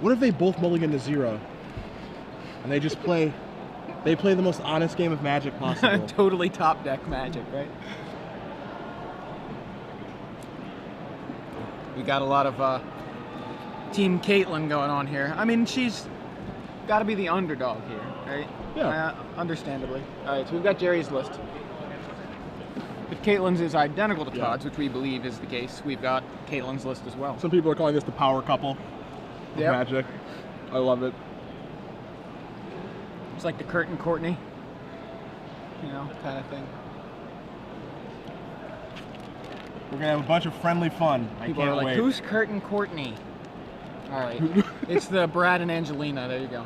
What if they both mulligan to 0? And they just play... They play the most honest game of Magic possible. Totally top deck Magic, right? We got a lot of Team Kaitlin going on here. I mean, she's got to be the underdog here, right? Yeah. Understandably. All right, so we've got Gerry's list. If Kaitlin's is identical to Todd's, which we believe is the case, we've got Kaitlin's list as well. Some people are calling this the power couple of Magic. I love it. It's like the Kurt and Courtney, you know, kind of thing. We're gonna have a bunch of friendly fun. People are like, who's Kurt and Courtney? All right, it's the Brad and Angelina. There you go.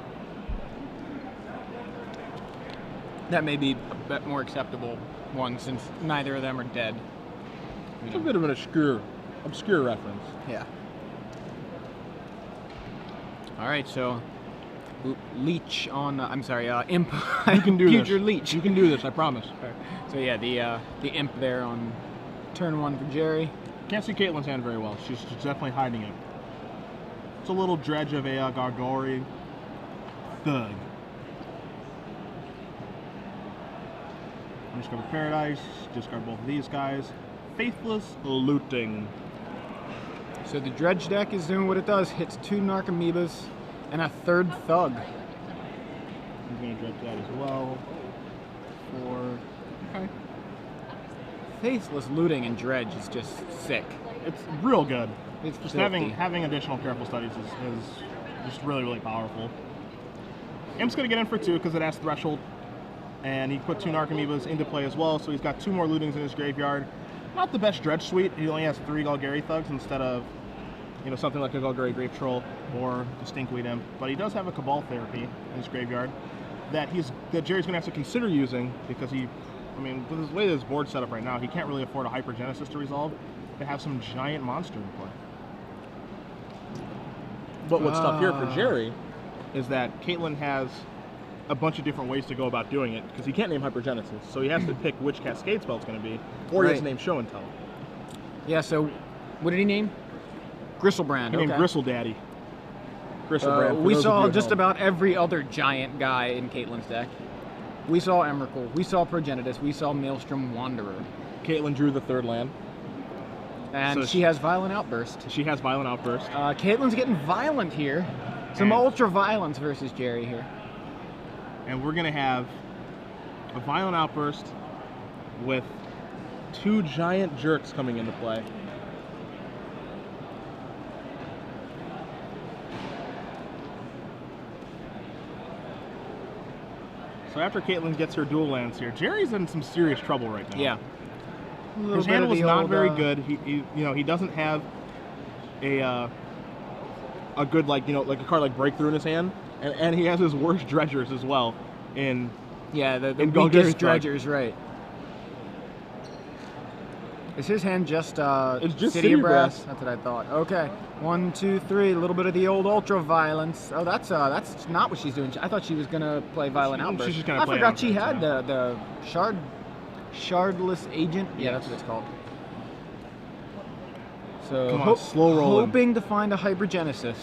That may be a bit more acceptable one since neither of them are dead. It's a bit of an obscure reference. Yeah. All right, so leech on. I'm sorry, imp. You can do Future this. leech. You can do this. I promise. So yeah, the imp there on turn 1 for Gerry. Can't see Kaitlin's hand very well. She's definitely hiding it. It's a little dredge of a Gargori thug. Discover Paradise. Discard both of these guys. Faithless Looting. So the dredge deck is doing what it does. Hits 2 Narcomoebas and a 3rd Thug. I'm going to dredge that as well. 4. Okay. Faithless Looting and dredge is just sick. It's real good. It's just having additional careful studies is just really, really powerful. Imp's going to get in for 2 because it has Threshold. And he put 2 Narcomoebas into play as well, so he's got 2 more lootings in his graveyard. Not the best dredge suite. He only has 3 Golgari Thugs instead of, you know, something like a Golgari Grave Troll or a Stinkweed Imp. But he does have a Cabal Therapy in his graveyard that Gerry's going to have to consider using because with the way this board's set up right now, he can't really afford a Hypergenesis to resolve to have some giant monster in play. But what's tough here for Gerry is that Kaitlin has a bunch of different ways to go about doing it because he can't name Hypergenesis, so he has to pick which Cascade spell it's going to be, or he has to name Show and Tell. Yeah, so what did he name? Gristlebrand. He named Gristle Daddy. Gristlebrand. We saw just about every other giant guy in Kaitlin's deck. We saw Emrakul, we saw Progenitus, we saw Maelstrom Wanderer. Kaitlin drew the 3rd land. And so she has Violent Outburst. She has Violent Outburst. Caitlin's getting violent here. Some ultra violence versus Gerry here. And we're going to have a Violent Outburst with 2 giant jerks coming into play. So after Kaitlin gets her dual lands here, Gerry's in some serious trouble right now. Yeah. His hand was not very good. He doesn't have a good like a card like Breakthrough in his hand. And he has his worst dredgers as well in the weakest dredgers, right. Is his hand just City of Brass? That's what I thought. Okay. 1, 2, 3, a little bit of the old ultra violence. Oh, that's not what she's doing. I thought she was gonna play Violent Outburst. She's just gonna play forgot she had the Shardless Agent. Yeah, that's what it's called. So come on, slow rolling. Hoping to find a Hypergenesis.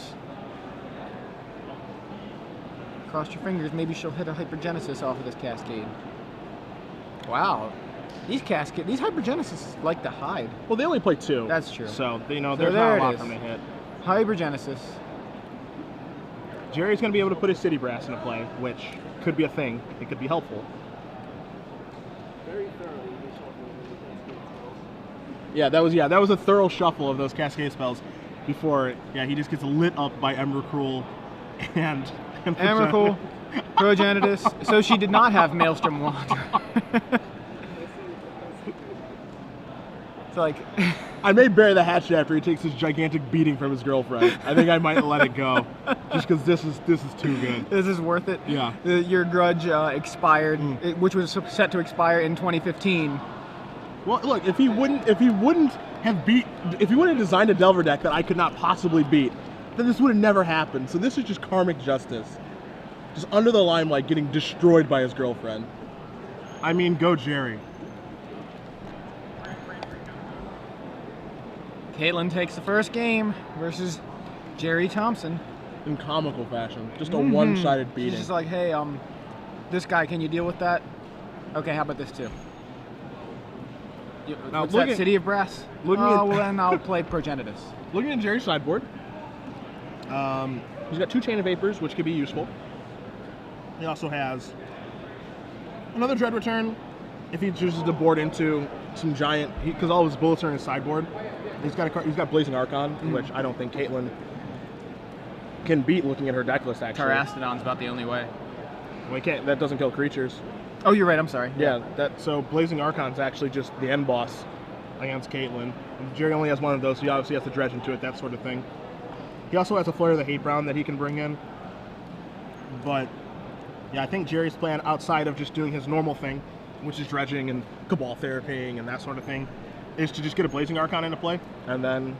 Cross your fingers, maybe she'll hit a Hypergenesis off of this Cascade. Wow. These Hypergenesis like to hide. Well, they only play 2. That's true. So, there's not a lot for them to hit. Hypergenesis. Gerry's going to be able to put his City Brass into play, which could be a thing. It could be helpful. Very thoroughly. Yeah, that was a thorough shuffle of those Cascade spells before, he just gets lit up by Emrakul and Emrakul, Progenitus. So she did not have Maelstrom Wanderer. It's like I may bury the hatchet after he takes this gigantic beating from his girlfriend. I think I might let it go, just because this is too good. This is worth it. Yeah. Your grudge expired, which was set to expire in 2015. Well, look, if he wouldn't have designed a Delver deck that I could not possibly beat, then this would have never happened. So this is just karmic justice, just under the limelight, getting destroyed by his girlfriend. I mean, go Gerry. Kaitlin takes the first game versus Gerry Thompson. In comical fashion. Just a one-sided beating. She's just like, hey, this guy, can you deal with that? Okay, how about this too? Now, What's that, City of Brass? Well, then I'll play Progenitus. Looking at Gerry's sideboard, he's got 2 Chain of Vapors, which could be useful. He also has another Dread Return if he chooses to board into some giant, because all of his bullets are in his sideboard. He's got Blazing Archon, which I don't think Kaitlin can beat looking at her deck list, actually. Terastodon's about the only way. Well, he can't, that doesn't kill creatures. Oh, you're right, I'm sorry. Yeah, so Blazing Archon's actually just the end boss against Kaitlin. Gerry only has one of those, so he obviously has to dredge into it, that sort of thing. He also has a Flare of the Hate Brown that he can bring in. But, yeah, I think Gerry's plan, outside of just doing his normal thing, which is dredging and Cabal Therapying and that sort of thing, is to just get a Blazing Archon into play, and then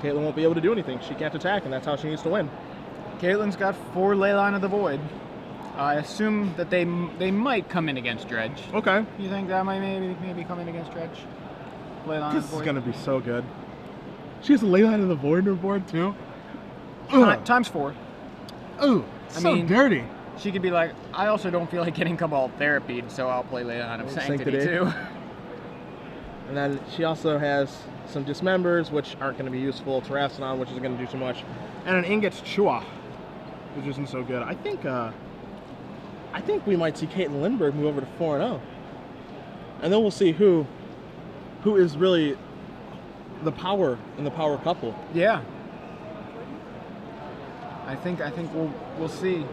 Kaitlin won't be able to do anything. She can't attack, and that's how she needs to win. Caitlin's got 4 Leyline of the Void. I assume that they might come in against Dredge. Okay. You think that might maybe come in against Dredge? Leyline This is going to be so good. She has a Leyline of the Void in her board, too? Times 4. Ooh, so dirty. She could be like, I also don't feel like getting Cabal Therapied, so I'll play Leyline of Sanctity too. And then she also has some Dismembers, which aren't going to be useful. Terastodon, which isn't going to do too much. And an Ingot's Chua, which isn't so good. I think we might see Kaitlin Lindburg move over to 4-0. And then we'll see who is really the power in the power couple. Yeah. I think we'll see.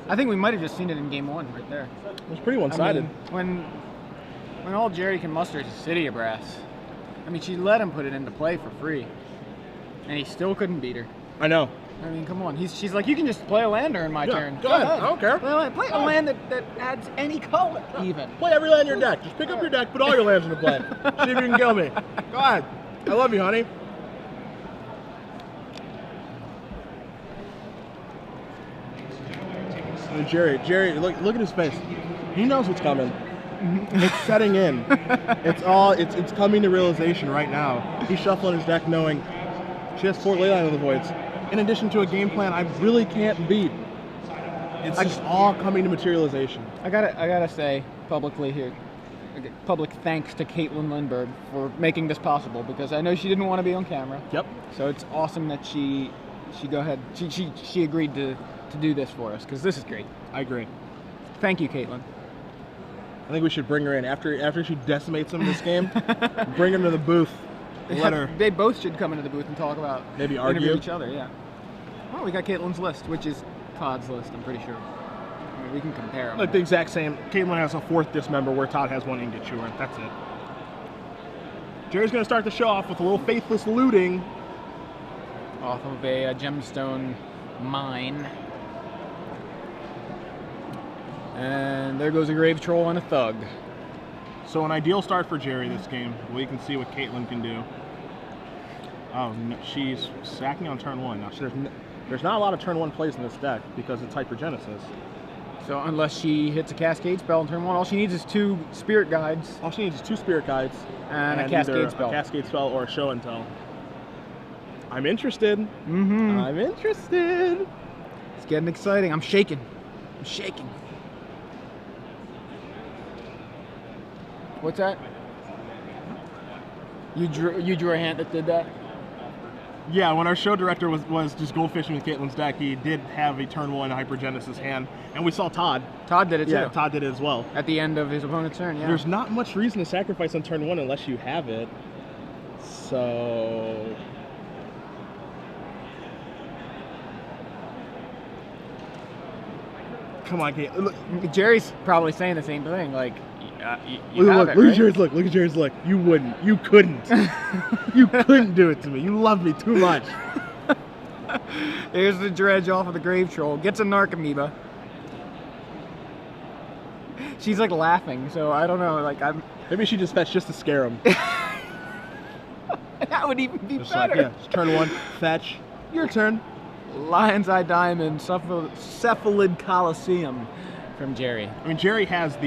I think we might have just seen it in game 1 right there. It was pretty one-sided. I mean, when all Gerry can muster is City of Brass. I mean, she let him put it into play for free, and he still couldn't beat her. I know. I mean, come on. She's like, you can just play a land during my turn. Go ahead. I don't care. Play a land that adds any color, even. Play every land in your deck. Just pick up your deck, put all your lands into play. See if you can kill me. Go ahead. I love you, honey. And Gerry, look at his face. He knows what's coming. It's setting in. It's coming to realization right now. He's shuffling his deck knowing she has 4 Leyline of the Voids, in addition to a game plan I really can't beat. It's just all coming to materialization. I gotta say publicly here, public thanks to Kaitlin Lindburg for making this possible, because I know she didn't want to be on camera. Yep. So it's awesome that she agreed to do this for us, because this is great. I agree. Thank you, Kaitlin. I think we should bring her in after she decimates him in this game. Bring her to the booth. Let her. They both should come into the booth and talk about, maybe argue interview each other. Yeah. Oh, we got Caitlin's list, which is Todd's list. I'm pretty sure. I mean, we can compare them. Like the exact same. Kaitlin has a 4th Dismember, where Todd has 1 Ingot Chewer. That's it. Gerry's going to start the show off with a little faithless looting off of a gemstone mine. And there goes a Grave Troll and a Thug. So an ideal start for Gerry this game. We can see what Kaitlin can do. Oh, no, she's sacking on turn 1. Now, there's not a lot of turn 1 plays in this deck because it's Hypergenesis. So unless she hits a Cascade spell on turn 1, all she needs is 2 Spirit Guides. All she needs is 2 Spirit Guides. And a Cascade spell. A Cascade spell or a Show and Tell. I'm interested. I'm interested. It's getting exciting. I'm shaking. I'm shaking. What's that? You drew a hand that did that? Yeah, when our show director was just goldfishing with Kaitlin's deck, he did have a turn 1 Hypergenesis hand, and we saw Todd. Todd did it too. Yeah, Todd did it as well. At the end of his opponent's turn, yeah. There's not much reason to sacrifice on turn 1 unless you have it. So... Come on, Kaitlin. Look, Gerry's probably saying the same thing, like... Look at Gerry's look. Look at Gerry's look. You wouldn't. You couldn't. You couldn't do it to me. You love me too much. Here's the dredge off of the Grave Troll. Gets a Narcomoeba. She's like laughing, so I don't know. Like Maybe she just fetched just to scare him. That would even be just better. Like, yeah, turn 1, fetch. Your turn. Lion's Eye Diamond, Cephalid Coliseum from Gerry. I mean, Gerry has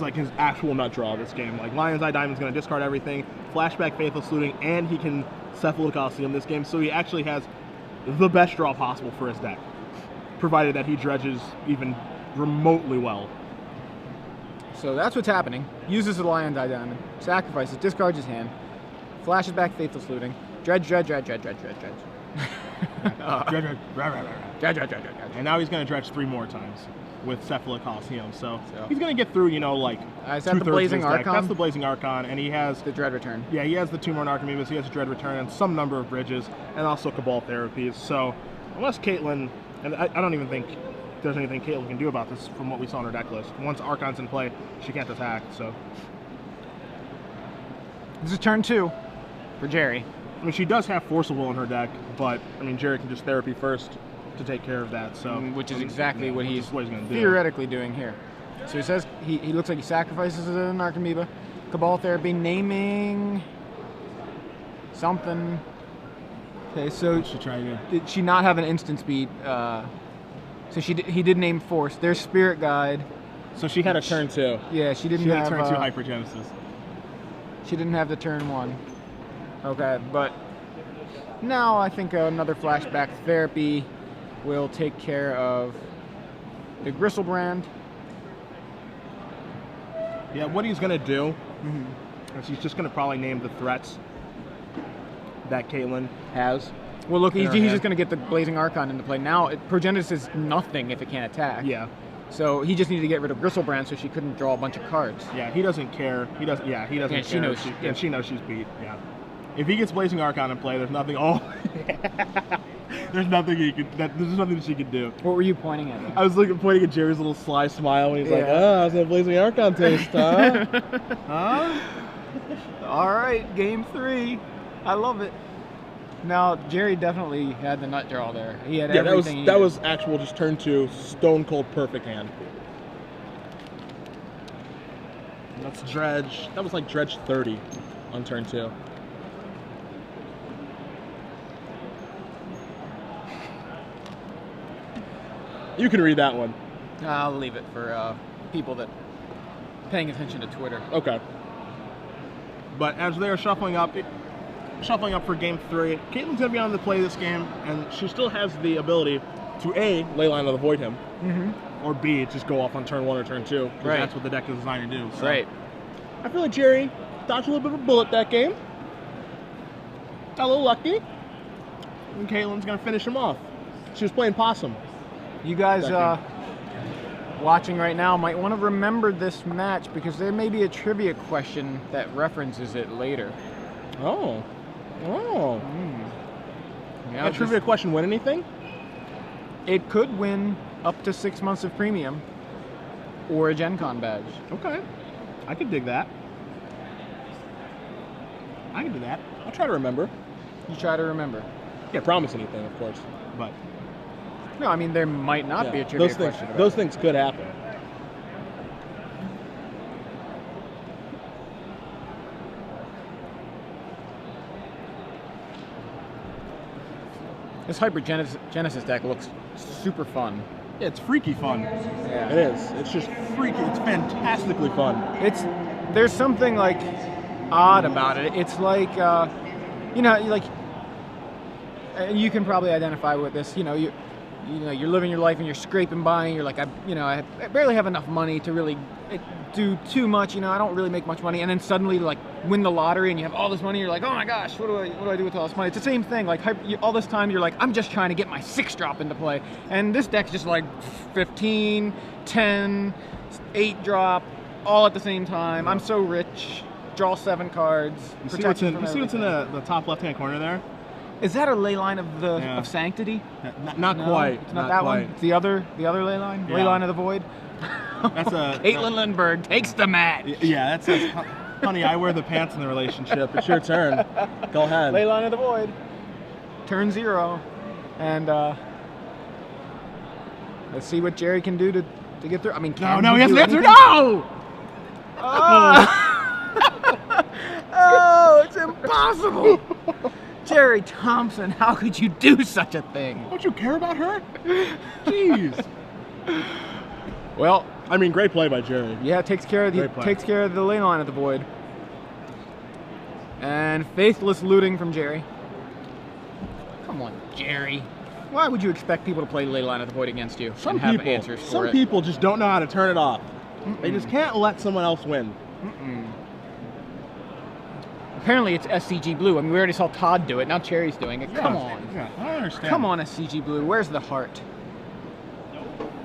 like his actual nut draw this game. Like Lion's Eye Diamond's going to discard everything, flashback Faithless Looting, and he can Cephalid Coliseum this game. So he actually has the best draw possible for his deck, provided that he dredges even remotely well. So that's what's happening. Uses the Lion Die Diamond, sacrifices, discards his hand, flashes back Faithless Looting, dredge. Dredge. And now he's going to dredge 3 more times with Cephalic Coliseum. So he's going to get through, like is that the 2/3 Blazing of his deck. Archon? That's the Blazing Archon, and he has The Dread Return. Yeah, he has the 2 more Narcomoebas, he has a Dread Return, and some number of bridges, and also Cabal Therapies. So unless Kaitlin, and I don't even think there's anything Kaitlin can do about this from what we saw on her deck list. Once Archon's in play, she can't attack. So This is turn 2 for Gerry. I mean, she does have Force of Will in her deck, but I mean, Gerry can just therapy first to take care of that. So Which is exactly what he's going to do. theoretically doing here. So he says he looks like he sacrifices an Narcomoeba. Cabal Therapy, naming something. Okay, so She tried to. did she not have an instant speed? So he did name Force. There's Spirit Guide. So she had a turn 2. Yeah, she didn't She had have a turn 2 uh, Hypergenesis. She didn't have the turn 1. Okay, but now I think another Flashback Therapy will take care of the Gristlebrand. Yeah, what he's going to do is he's just going to probably name the threats that Kaitlin has. Well, look, in he's her just hand. going to get the Blazing Archon into play. Now, Progenitus is nothing if it can't attack. Yeah. So he just needed to get rid of Gristlebrand so she couldn't draw a bunch of cards. Yeah, he doesn't care. He doesn't And she care. knows And she knows she's beat. Yeah. If he gets Blazing Archon in play, there's nothing. Oh, there's nothing he could. There's nothing that she could do. What were you pointing at? I was pointing at Jerry's little sly smile when he's like, Yeah. "Oh, how's that Blazing Archon taste, huh? Huh?" All right, game 3. I love it. Now, Gerry definitely had the nut draw there. He had Yeah, everything. that was actual just turn 2, stone cold perfect hand. That's dredge. That was like dredge 30 on turn 2. You can read that one. I'll leave it for people that paying attention to Twitter. Okay. But as they are shuffling up for game 3, Kaitlin's gonna be on the play this game, and she still has the ability to A, Leyline of the Void him, or B, just go off on turn 1 or turn 2. 'Cause Right. That's what the deck is designed to do. So. Right. I feel like Gerry dodged a little bit of a bullet that game. Got a little lucky. And Kaitlin's gonna finish him off. She was playing possum. You guys That watching right now might want to remember this match because there may be a trivia question that references it later. Oh. Oh. Yeah, That trivia question win anything? It could win up to 6 months of premium or a Gen Con badge. Okay. I could dig that. I can do that. I'll try to remember. You try to remember. Can't promise anything, of course, but No, I mean there might not yeah, be a trivia those things, question about those it. things could happen. This Hypergenesis deck looks super fun. Yeah, it's freaky fun. Yeah. It is. It's just freaky. It's fantastically fun. There's something like odd about it. It's like like and you can probably identify with this. You're living your life and you're scraping by and you're like, I barely have enough money to really do too much. I don't really make much money. And then suddenly like win the lottery and you have all this money. You're like, oh my gosh, what do I do with all this money? It's the same thing. Like all this time you're like, I'm just trying to get my 6-drop into play. And this deck's just like 15, 10, 8-drop, all at the same time. I'm so rich. Draw 7 cards. You see what's in the top left-hand corner there? Is that a ley line of Sanctity? Not No, quite. It's not that quite. one. It's the other ley line. Yeah. Ley line of the void. That's a Kaitlin Lindburg takes the match. Yeah, that says, honey, I wear the pants in the relationship. It's your turn. Go ahead. Ley line of the void. Turn 0, and let's see what Gerry can do to get through. I mean, No, he has do an answer. anything? No! Oh, it's impossible. Gerry Thompson, how could you do such a thing? Don't you care about her? Jeez. Well, I mean, great play by Gerry. yeah, it takes care of Great play. the ley line of the void. And faithless looting from Gerry. Come on, Gerry. Why would you expect people to play Leyline of the Void against you Some and have people, answers for some it? people just don't know how to turn it off. They just can't let someone else win. Apparently it's SCG Blue. I mean, we already saw Todd do it. Now Cherry's doing it. Come on. Yeah, I don't understand. Come on, SCG Blue. Where's the heart?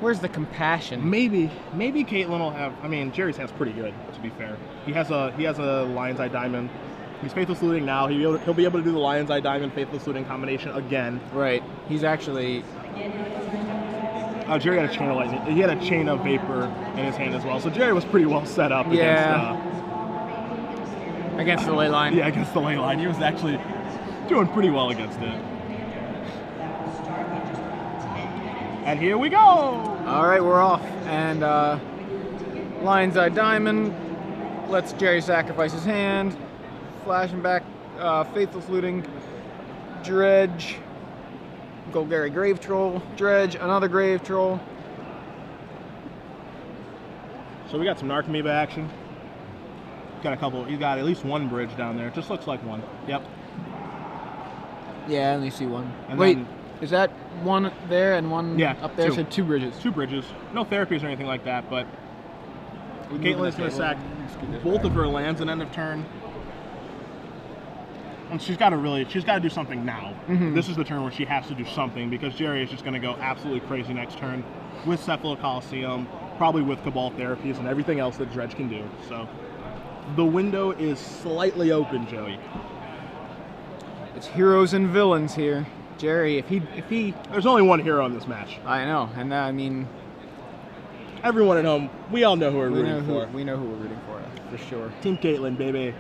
Where's the compassion? Maybe Kaitlin will have. I mean, Gerry's hand's pretty good, to be fair. He has a Lion's Eye Diamond. He's Faithless Looting now. He'll be able to do the Lion's Eye Diamond Faithless Looting combination again. Right. He's actually. Gerry had a chain of lightning. He had a chain of vapor in his hand as well. So Gerry was pretty well set up against the ley line. Yeah, against the ley line. He was actually doing pretty well against it. And here we go. All right, we're off. And Lion's Eye Diamond lets Gerry sacrifice his hand. Flashing back, Faithless Looting, Dredge. Golgari Grave Troll, Dredge, another Grave Troll. So we got some Narcomoeba action. He's got at least one bridge down there. It just looks like one. Yep. Yeah, I only see one. And wait, then, is that one there and one up there? Two. So 2 bridges. 2 bridges. No therapies or anything like that, but Kaitlin's going to sack both of her lands at end of turn. And she's got to do something now. This is the turn where she has to do something because Gerry is just going to go absolutely crazy next turn with Cephalo Coliseum, probably with Cabal therapies and everything else that Dredge can do. So the window is slightly open, Joey. It's heroes and villains here. Gerry, if he there's only one hero in this match. I know, and I mean, everyone at home, we all know who we're rooting for. We know who we're rooting for sure. Team Kaitlin, baby.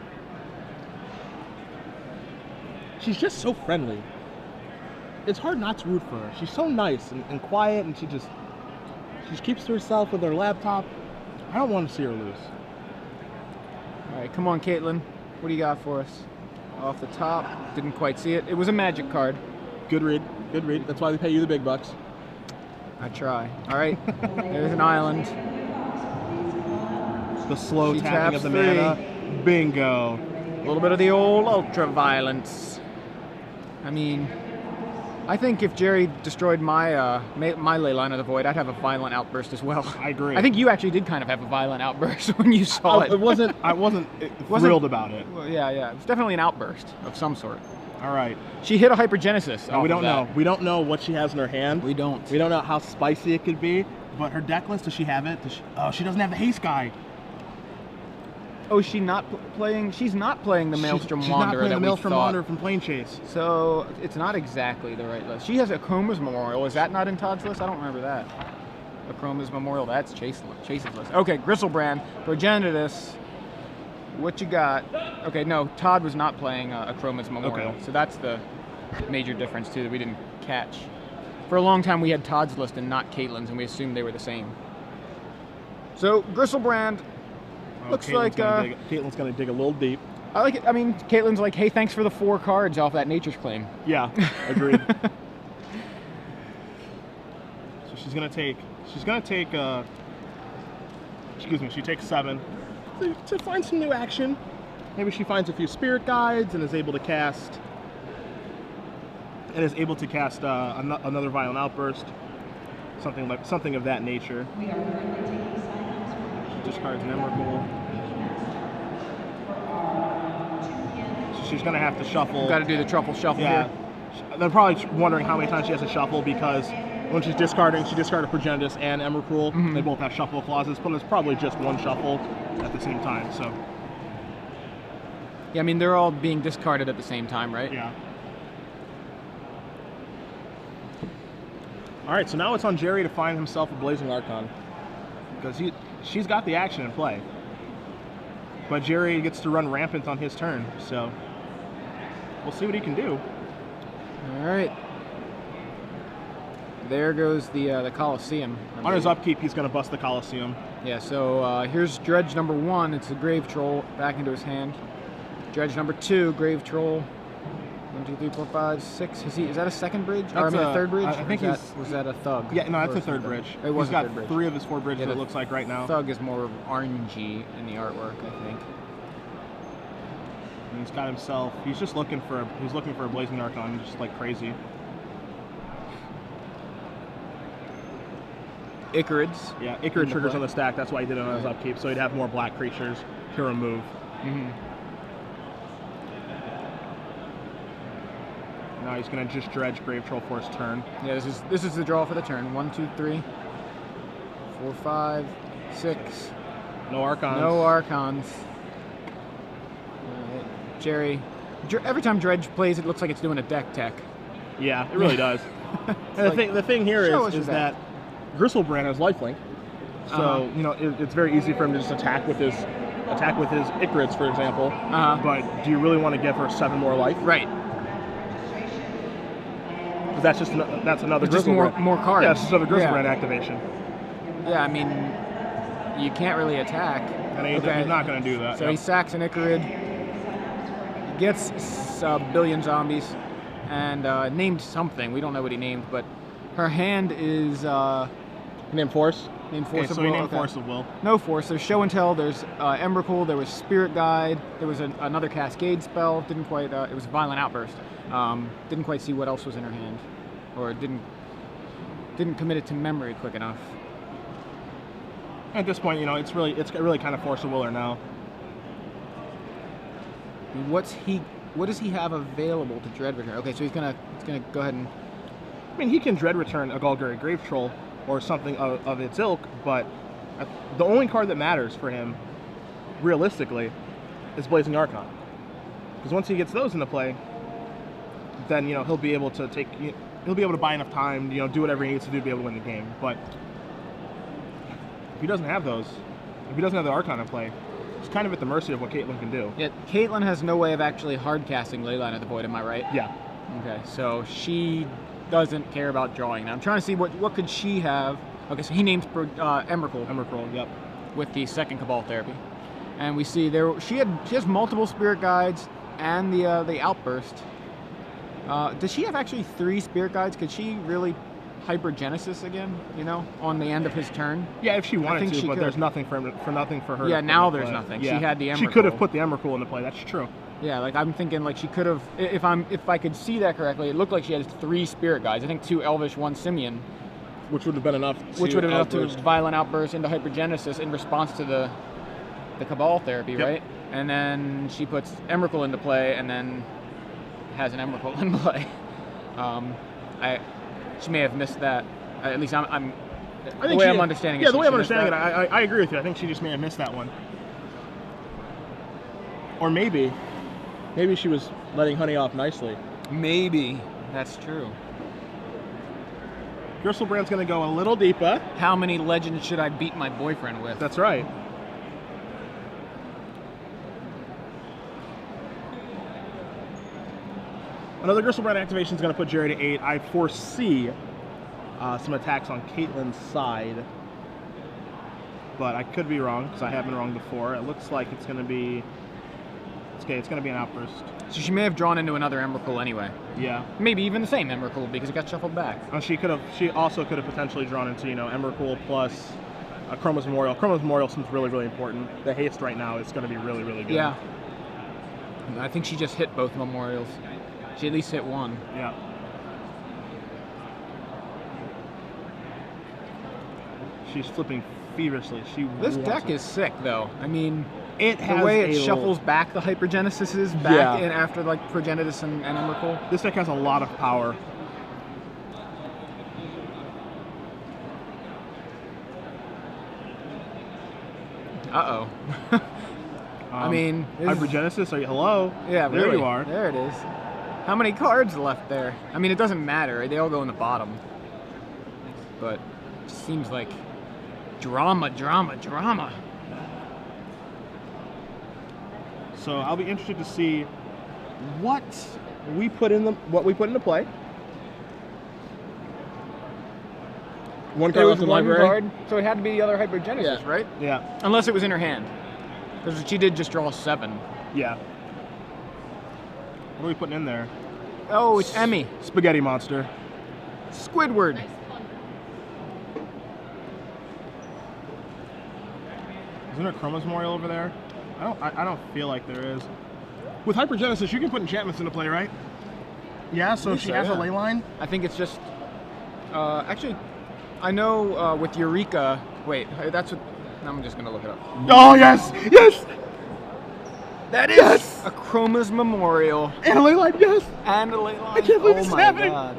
She's just so friendly. It's hard not to root for her. She's so nice and quiet, and she just keeps to herself with her laptop. I don't want to see her lose. All right, come on, Kaitlin. What do you got for us? Off the top, didn't quite see it. It was a magic card. Good read. Good read. That's why they pay you the big bucks. I try. All right, there's an island. The slow tapping of the mana. Bingo. A little bit of the old ultra violence. I mean, I think if Gerry destroyed my my Leyline of the Void, I'd have a violent outburst as well. I agree. I think you actually did kind of have a violent outburst when you saw it. I wasn't thrilled about it. Well, yeah. It was definitely an outburst of some sort. All right. She hit a Hypergenesis. We don't know. We don't know what she has in her hand. We don't. We don't know how spicy it could be. But her deck list, does she have it? She doesn't have the haste guy. Oh, she's not playing the Maelstrom she's Wanderer. Not playing that the Maelstrom we thought. Wanderer from Plane Chase. So it's not exactly the right list. She has a Chroma's Memorial. Is that not in Todd's list? I don't remember that. A Chroma's Memorial. That's Chase's list. Okay, Gristlebrand, Progenitus. What you got? Okay, no, Todd was not playing a Chroma's Memorial. Okay. So that's the major difference too that we didn't catch. For a long time we had Todd's list and not Kaitlin's, and we assumed they were the same. So Gristlebrand. Looks like Kaitlin's gonna dig a little deep. I like it. I mean, Kaitlin's like, hey, thanks for the 4 cards off that Nature's Claim. Yeah, agreed. So she's gonna take. Excuse me. She takes 7 to find some new action. Maybe she finds a few Spirit Guides and is able to cast. Another Violent Outburst. Something of that nature. Discards an Emrakul. So she's going to have to shuffle. Got to do the truffle shuffle here. They're probably wondering how many times she has to shuffle because when she's discarding, she discarded Progenitus and Emrakul. They both have shuffle clauses, but it's probably just one shuffle at the same time. So. Yeah, I mean, they're all being discarded at the same time, right? Yeah. All right, so now it's on Gerry to find himself a Blazing Archon because she's got the action in play. But Gerry gets to run rampant on his turn, so we'll see what he can do. All right. There goes the Coliseum. On his upkeep, he's going to bust the Coliseum. Yeah, so here's Dredge number 1. It's a Grave Troll back into his hand. Dredge number 2, Grave Troll. 1, 2, 3, 4, 5, 6. Is that a second bridge? Or, I mean, a third bridge? I think was that a Thug? Yeah, no, that's a third bridge. It was He's got 3 of his 4 bridges, it looks like, right now. Thug is more orangey in the artwork, I think. And he's got himself. He's just looking for a Blazing Archon, just like crazy. Icarids. Yeah, Icarid triggers on the stack. That's why he did it on his upkeep, so he'd have more black creatures to remove. Now he's gonna just dredge Grave Troll for his turn. Yeah, this is the draw for the turn. 1, 2, 3, 4, 5, 6. No Archons. No Archons. Gerry. Every time Dredge plays, it looks like it's doing a deck tech. Yeah, it really does. And the thing here is that Gristlebrand has lifelink, so you know it's very easy for him to just attack with his Icarids, for example. But do you really want to give her 7 more life? Right. Because that's another just Gristlebrand. more cards. Yeah, it's just another Gristlebrand activation. Yeah, I mean, you can't really attack. And he's not going to do that. So he sacks an Icarid, gets a billion zombies, and named something. We don't know what he named, but her hand is... named Force? Named Force of so Will. He named Force of Will. No Force. There's Show and Tell. There's Emrakul. There was Spirit Guide. There was another Cascade spell. Didn't quite... it was Violent Outburst. Didn't quite see what else was in her hand. Or didn't commit it to memory quick enough. At this point, you know, it's really kind of Force of Will her now. What does he have available to Dread Return? Okay, so he's gonna go ahead and... I mean, he can Dread Return a Golgari Grave Troll or something of its ilk, but the only card that matters for him, realistically, is Blazing Archon. Because once he gets those into play, then, you know, he'll be able to buy enough time, you know, do whatever he needs to do to be able to win the game. But if he doesn't have those, if he doesn't have the Archon in play, it's kind of at the mercy of what Kaitlin can do. Yeah, Kaitlin has no way of actually hard casting Leyline of the Void, am I right? Yeah. Okay, so she doesn't care about drawing. Now I'm trying to see what could she have. Okay, so he named Emrakul. Emrakul, yep. With the second Cabal Therapy. And we see there she has multiple Spirit Guides and the Outburst. Does she have actually 3 Spirit Guides? Could she really Hypergenesis again, you know, on the end of his turn? Yeah, if she wanted to, but there's nothing for her. Yeah, now there's nothing. Yeah. She had the Emrakul. She could have put the Emrakul into play. That's true. Yeah, like I'm thinking, like she could have. If I could see that correctly, it looked like she had 3 Spirit Guides. I think 2 Elvish, 1 Simian. Which would have been enough. To Violent Outburst into Hypergenesis in response to the Cabal Therapy, yep. Right? And then she puts Emrakul into play, and then has an Emrakul in play. She may have missed that. At least I'm understanding it. Yeah, the way I'm understanding it, I agree with you. I think she just may have missed that one. Or maybe she was letting honey off nicely. Maybe. That's true. Gristlebrand's going to go a little deeper. How many legends should I beat my boyfriend with? That's right. Another Gristlebrand activation is going to put Gerry to 8. I foresee some attacks on Kaitlin's side, but I could be wrong because I have been wrong before. It looks like it's going to be it's going to be an Outburst. So she may have drawn into another Emrakul anyway. Yeah. Maybe even the same Emrakul because it got shuffled back. She also could have potentially drawn into, you know, Emrakul plus Chroma's Memorial. Chroma's Memorial seems really, really important. The haste right now is going to be really, really good. Yeah. I think she just hit both Memorials. She at least hit one. Yeah. She's flipping feverishly. This deck is sick, though. I mean, the way it shuffles back the Hypergenesises back in after like Progenitus and Emrakul. This deck has a lot of power. Uh-oh. I mean, Hypergenesis, are you hello? Yeah, there really. You are. There it is. How many cards left there? I mean, it doesn't matter. They all go in the bottom. But it seems like drama. So I'll be interested to see what we put into play. One card left in the library. Card, so it had to be the other Hypergenesis, right? Yeah. Unless it was in her hand. Because she did just draw 7. Yeah. What are we putting in there? Oh, it's Emmy. Spaghetti Monster. Squidward. Isn't there Chroma's Memorial over there? I don't feel like there is. With hypergenesis, you can put enchantments into play, right? Yeah, so if she has a ley line. I think it's just. Actually, I know with Eureka. Wait, that's what. I'm just gonna look it up. Oh yes, yes. That is a Chroma's Memorial. And a ley line, yes. And a ley line. I can't believe this is happening. God.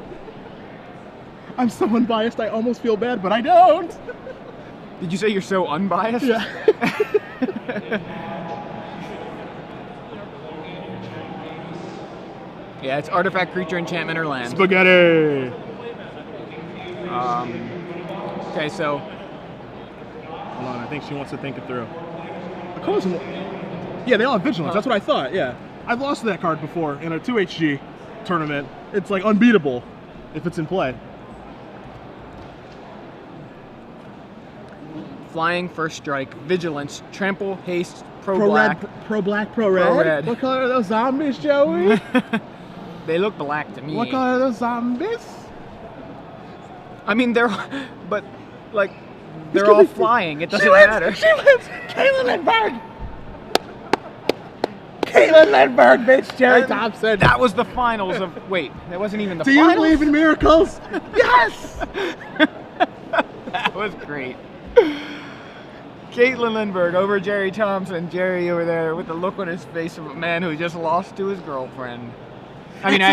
I'm so unbiased, I almost feel bad, but I don't. Did you say you're so unbiased? Yeah. Yeah, it's artifact, creature, enchantment, or land. Spaghetti. Okay, so. Hold on, I think she wants to think it through. Yeah, they all have vigilance. That's what I thought. Yeah, I've lost that card before in a 2HG tournament. It's like unbeatable if it's in play. Flying, first strike, vigilance, trample, haste, pro black, black. pro black, pro red. Pro red. What color are those zombies, Joey? They look black to me. What color are those zombies? I mean, they're, but like, they're all flying. It doesn't matter. She wins. Kaitlin Lindburg. Kaitlin Lindburg beats Gerry Thompson. That was the finals of. Wait, that wasn't even the Do finals. you believe in miracles? Yes. That was great. Kaitlin Lindburg over Gerry Thompson. Gerry over there with the look on his face of a man who just lost to his girlfriend. I mean,